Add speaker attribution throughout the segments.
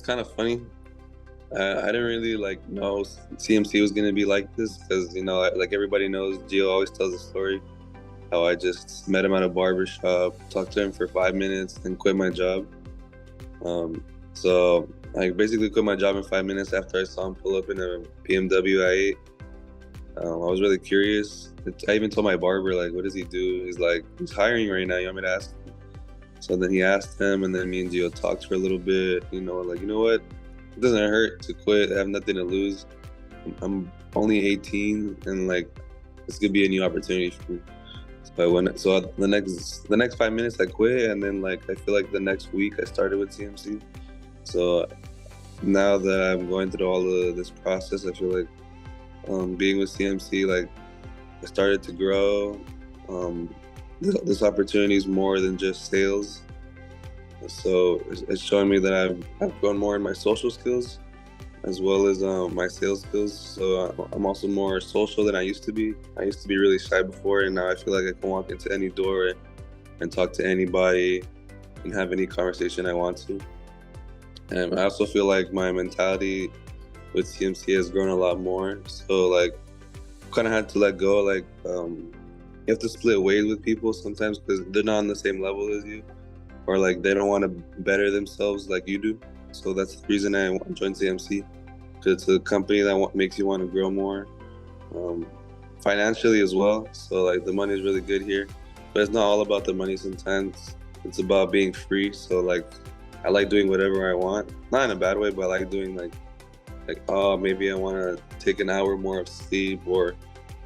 Speaker 1: it's kind of funny. I didn't really like know CMC was gonna be like this because like everybody knows, Gio always tells the story how I just met him at a barber shop, talked to him for 5 minutes, and quit my job. So I basically quit my job in 5 minutes after I saw him pull up in a BMW i8. I was really curious. I even told my barber, like, what does he do? He's like, he's hiring right now. You want me to ask him? So then he asked him, and then me and Gio talked for a little bit. Like, you know what? It doesn't hurt to quit. I have nothing to lose. I'm only 18, and like, this could be a new opportunity for me. So the next 5 minutes I quit, and then like I feel like the next week I started with CMC. So now that I'm going through all of this process, I feel like being with CMC, like I started to grow. This opportunity is more than just sales. So it's showing me that I've grown more in my social skills as well as my sales skills. So I'm also more social than I used to be. I used to be really shy before, and now I feel like I can walk into any door and talk to anybody and have any conversation I want to. And I also feel like my mentality with CMC has grown a lot more. So like, kind of had to let go. Like, you have to split ways with people sometimes because they're not on the same level as you, or like they don't want to better themselves like you do. So that's the reason I joined CMC, because it's a company that makes you want to grow more, financially as well. So like the money is really good here, but it's not all about the money. Sometimes it's about being free. So like I like doing whatever I want, not in a bad way, but I like doing like oh, maybe I want to take an hour more of sleep, or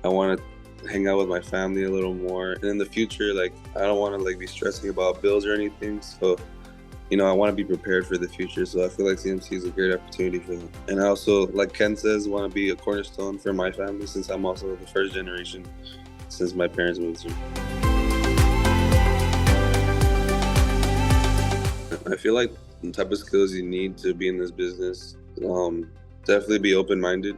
Speaker 1: I want to hang out with my family a little more. And in the future, like I don't want to like be stressing about bills or anything. So I want to be prepared for the future. So I feel like CMC is a great opportunity for them. And I also, like Ken says, want to be a cornerstone for my family, since I'm also the first generation since my parents moved here. I feel like the type of skills you need to be in this business, definitely be open-minded.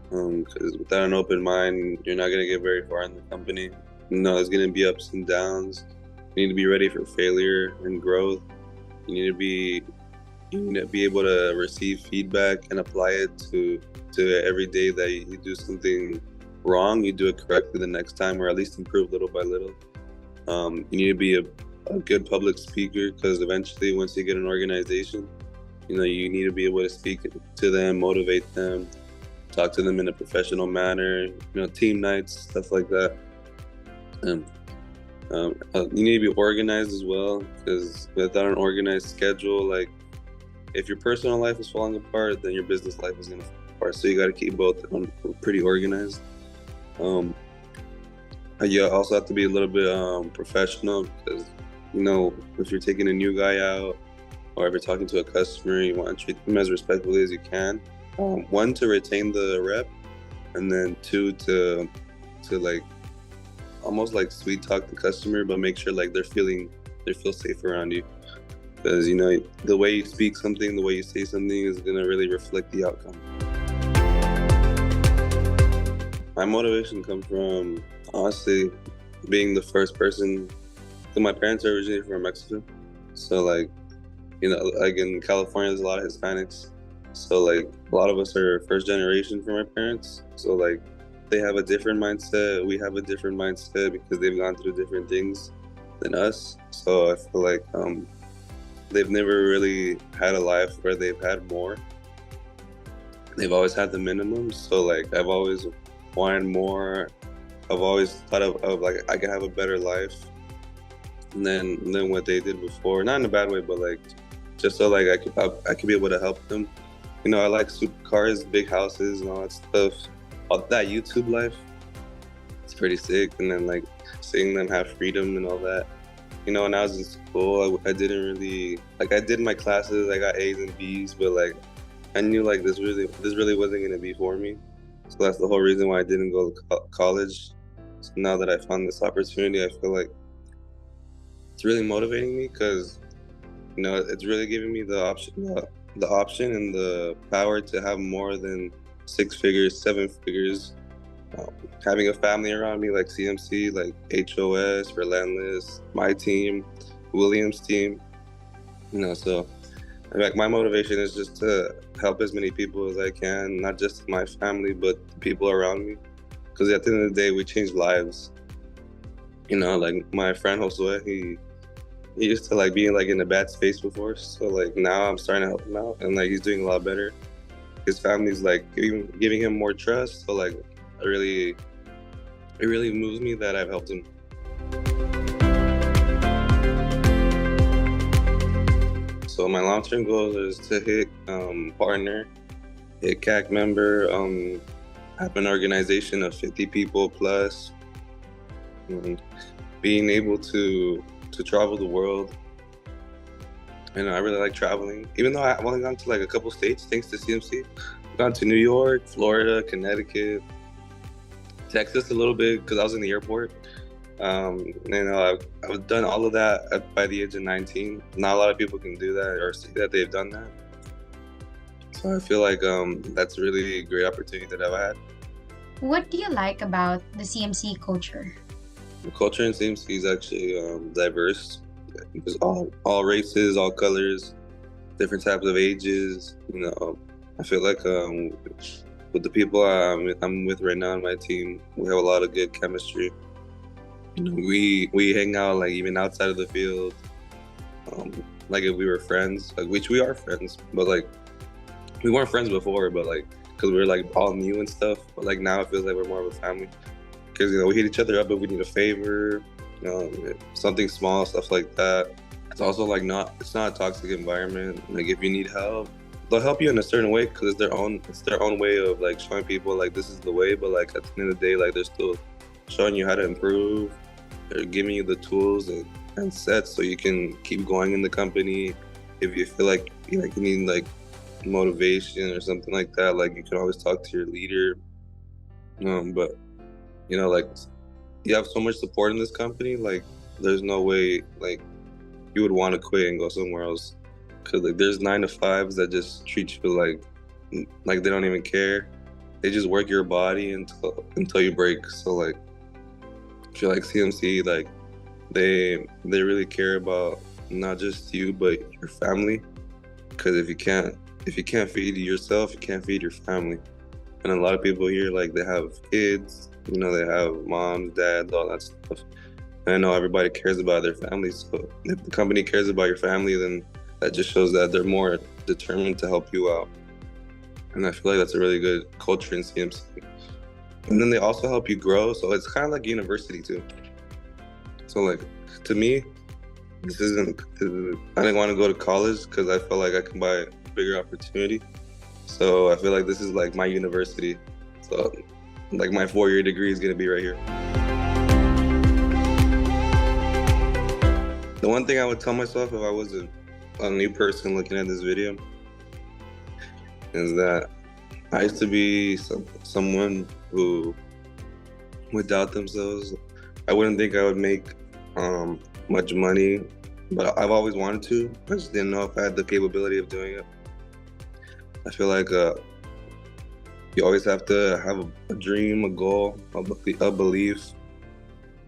Speaker 1: Because without an open mind, you're not going to get very far in the company. There's going to be ups and downs. You need to be ready for failure and growth. You need to be able to receive feedback and apply it to every day that you do something wrong, you do it correctly the next time, or at least improve little by little. You need to be a good public speaker, because eventually once you get an organization, you need to be able to speak to them, motivate them, talk to them in a professional manner, team nights, stuff like that. You need to be organized as well, because without an organized schedule, like if your personal life is falling apart, then your business life is going to fall apart. So you got to keep both pretty organized. You also have to be a little bit professional, because if you're taking a new guy out, or if you're talking to a customer, you want to treat them as respectfully as you can. One, to retain the rep, and then two, to like almost like sweet talk the customer, but make sure like they feel safe around you, because the way you speak something, the way you say something is going to really reflect the outcome. My motivation comes from, honestly, being the first person. My parents are originally from Mexico, so like in California there's a lot of Hispanics, so like a lot of us are first generation from our parents. So like they have a different mindset, we have a different mindset, because they've gone through different things than us. So I feel like they've never really had a life where they've had more. They've always had the minimum. So like I've always wanted more. I've always thought of like I could have a better life than what they did before. Not in a bad way, but like just so like I could be able to help them. I like supercars, big houses, and all that stuff. All that YouTube life, it's pretty sick. And then like seeing them have freedom and all that. When I was in school, I didn't really like. I did my classes, I got A's and B's, but like I knew like this really wasn't gonna be for me. So that's the whole reason why I didn't go to college. So now that I found this opportunity, I feel like it's really motivating me, because it's really giving me the option and the power to have more than 6 figures, 7 figures. Having a family around me like CMC, like HOS, Relentless, my team, Williams' team. So Like my motivation is just to help as many people as I can, not just my family, but the people around me. Because at the end of the day, we change lives. Like my friend Josue, he used to like being like in a bad space before, so like now I'm starting to help him out, and like he's doing a lot better. His family's like giving him more trust, so like it really moves me that I've helped him. So my long-term goal is to hit partner, hit CAC member, have an organization of 50 people plus, being able to travel the world. And I really like traveling, even though I've only gone to like a couple states thanks to CMC. I've gone to New York, Florida, Connecticut, Texas a little bit because I was in the airport. I've done all of that by the age of 19. Not a lot of people can do that or say that they've done that. So I feel like that's a really great opportunity that I've had.
Speaker 2: What do you like about the CMC culture?
Speaker 1: The culture in CMC is actually diverse. There's all races, all colors, different types of ages. I feel like with the people I'm with right now on my team, we have a lot of good chemistry. We hang out like even outside of the field, like if we were friends, like which we are friends, but like we weren't friends before, but like because we were like all new and stuff. But like now it feels like we're more of a family because we hit each other up if we need a favor, something small, stuff like that. It's also like it's not a toxic environment. Like if you need help, they'll help you in a certain way because it's their own way of like showing people like this is the way. But like at the end of the day, like they're still showing you how to improve. They're giving you the tools and sets so you can keep going in the company. If you feel like you need like motivation or something like that, like you can always talk to your leader. But like you have so much support in this company. Like there's no way like you would want to quit and go somewhere else because like there's 9 to 5s that just treat you like they don't even care. They just work your body until you break. So like I feel like CMC, like they really care about not just you but your family. Because if you can't feed yourself, you can't feed your family. And a lot of people here, like they have kids, they have moms, dads, all that stuff. And I know everybody cares about their families. So if the company cares about your family, then that just shows that they're more determined to help you out. And I feel like that's a really good culture in CMC. And then they also help you grow. So it's kind of like university too. So like to me, I didn't want to go to college because I felt like I can buy a bigger opportunity. So I feel like this is like my university. So like my 4-year degree is going to be right here. The one thing I would tell myself if I was a new person looking at this video is that I used to be someone who would doubt themselves. I wouldn't think I would make much money, but I've always wanted to. I just didn't know if I had the capability of doing it. I feel like you always have to have a dream, a goal, a belief.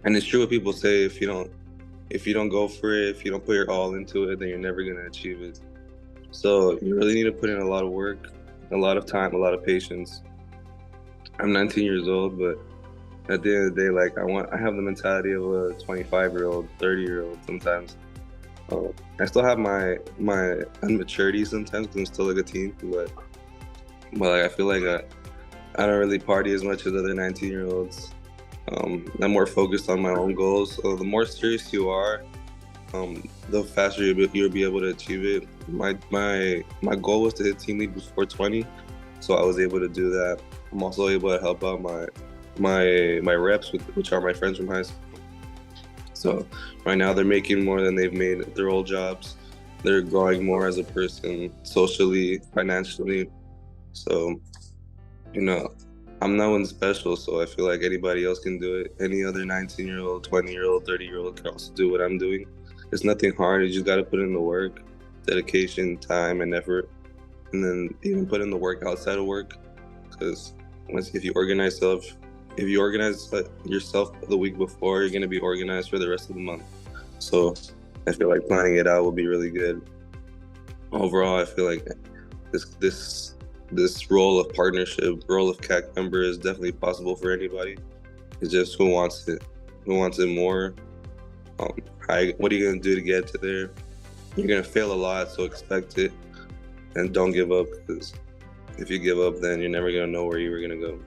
Speaker 1: And it's true what people say, if you don't go for it, if you don't put your all into it, then you're never gonna achieve it. So you really need to put in a lot of work, a lot of time, a lot of patience. I'm 19 years old, but at the end of the day, like I have the mentality of a 25-year-old, 30-year-old sometimes. I still have my immaturity sometimes because I'm still like a teen, but like I feel like I don't really party as much as other 19-year-olds. I'm more focused on my own goals. So the more serious you are, the faster you'll be able to achieve it. My goal was to hit team lead before 20, so I was able to do that. I'm also able to help out my reps, which are my friends from high school. So right now they're making more than they've made at their old jobs. They're growing more as a person, socially, financially. So, I'm no one special, so I feel like anybody else can do it. Any other 19-year-old, 20-year-old, 30-year-old can also do what I'm doing. It's nothing hard. You just got to put in the work, dedication, time, and effort. And then even put in the work outside of work. Because if you organize yourself the week before, you're going to be organized for the rest of the month. So I feel like planning it out will be really good. overall, I feel like this role of partnership, role of CAC member is definitely possible for anybody. It's just who wants it more. Um, what are you gonna do to get to there? You're gonna fail a lot, so expect it and don't give up. Because if you give up, then you're never gonna know where you were gonna go.